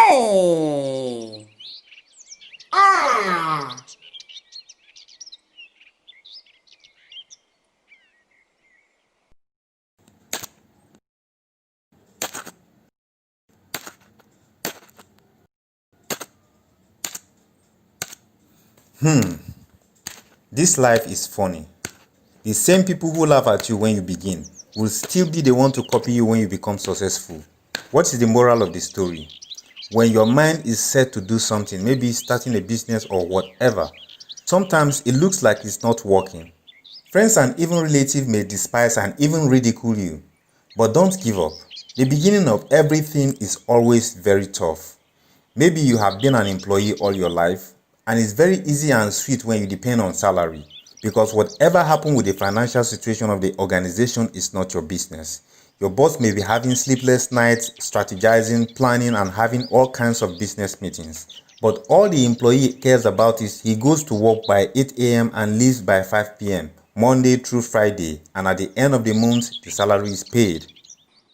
Hey! Ah! This life is funny. The same people who laugh at you when you begin will still be the one to copy you when you become successful. What is the moral of the story? When your mind is set to do something, maybe starting a business or whatever, sometimes it looks like it's not working. Friends and even relatives may despise and even ridicule you. But don't give up. The beginning of everything is always very tough. Maybe you have been an employee all your life, and it's very easy and sweet when you depend on salary, because whatever happens with the financial situation of the organization is not your business. Your boss may be having sleepless nights, strategizing, planning, and having all kinds of business meetings. But all the employee cares about is he goes to work by 8 a.m. and leaves by 5 p.m., Monday through Friday, and at the end of the month, the salary is paid.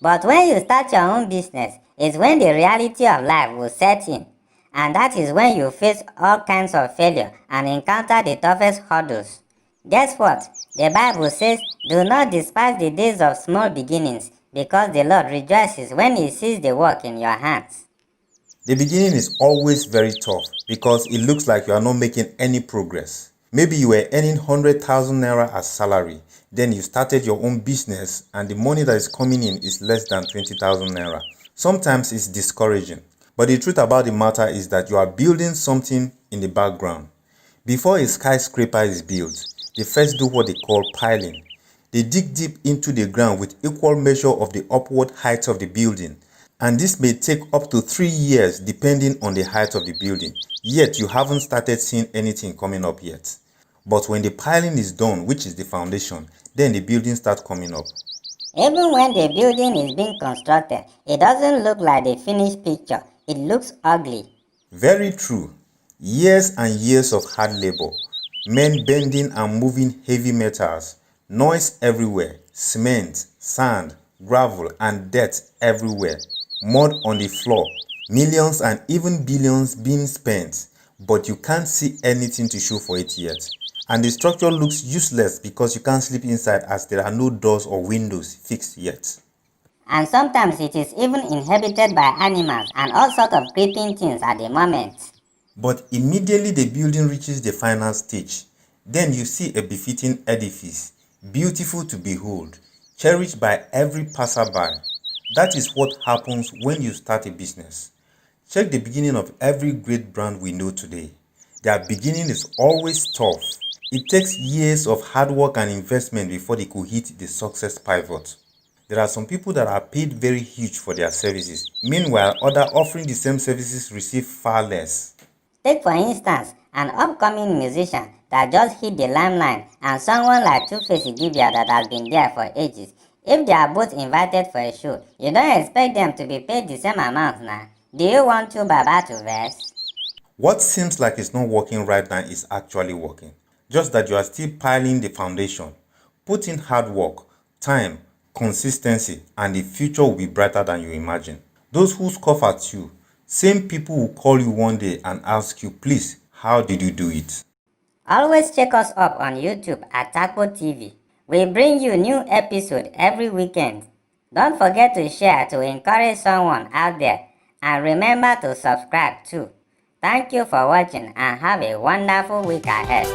But when you start your own business, is when the reality of life will set in. And that is when you face all kinds of failure and encounter the toughest hurdles. Guess what? The Bible says, "Do not despise the days of small beginnings, because the Lord rejoices when He sees the work in your hands." The beginning is always very tough because it looks like you are not making any progress. Maybe you were earning 100,000 naira as salary, then you started your own business and the money that is coming in is less than 20,000 naira. Sometimes it's discouraging, but the truth about the matter is that you are building something in the background. Before a skyscraper is built, they first do what they call piling. They dig deep into the ground with equal measure of the upward height of the building, and this may take up to 3 years depending on the height of the building, yet you haven't started seeing anything coming up yet. But when the piling is done, which is the foundation, then the building starts coming up. Even when the building is being constructed, it doesn't look like the finished picture. It looks ugly. Very true. Years and years of hard labor, men bending and moving heavy metals, noise everywhere, cement, sand, gravel, and dirt everywhere, mud on the floor, millions and even billions being spent, but you can't see anything to show for it yet. And the structure looks useless because you can't sleep inside as there are no doors or windows fixed yet. And sometimes it is even inhabited by animals and all sorts of creeping things at the moment. But immediately the building reaches the final stage, then you see a befitting edifice, beautiful to behold, cherished by every passerby. That is what happens when you start a business. Check the beginning of every great brand we know today. Their beginning is always tough. It takes years of hard work and investment before they could hit the success pivot. There are some people that are paid very huge for their services. Meanwhile, others offering the same services receive far less. Take for instance an upcoming musician that just hit the limelight and someone like Two-Face Idibia that has been there for ages. If they are both invited for a show, you don't expect them to be paid the same amount now. Do you want to Baba to verse? What seems like it's not working right now is actually working. Just that you are still piling the foundation. Put in hard work, time, consistency, and the future will be brighter than you imagine. Those who scoff at you, same people will call you one day and ask you, please, how did you do it? Always check us up on YouTube at Taco TV. We bring you new episode every weekend. Don't forget to share to encourage someone out there, and remember to subscribe too. Thank you for watching and have a wonderful week ahead.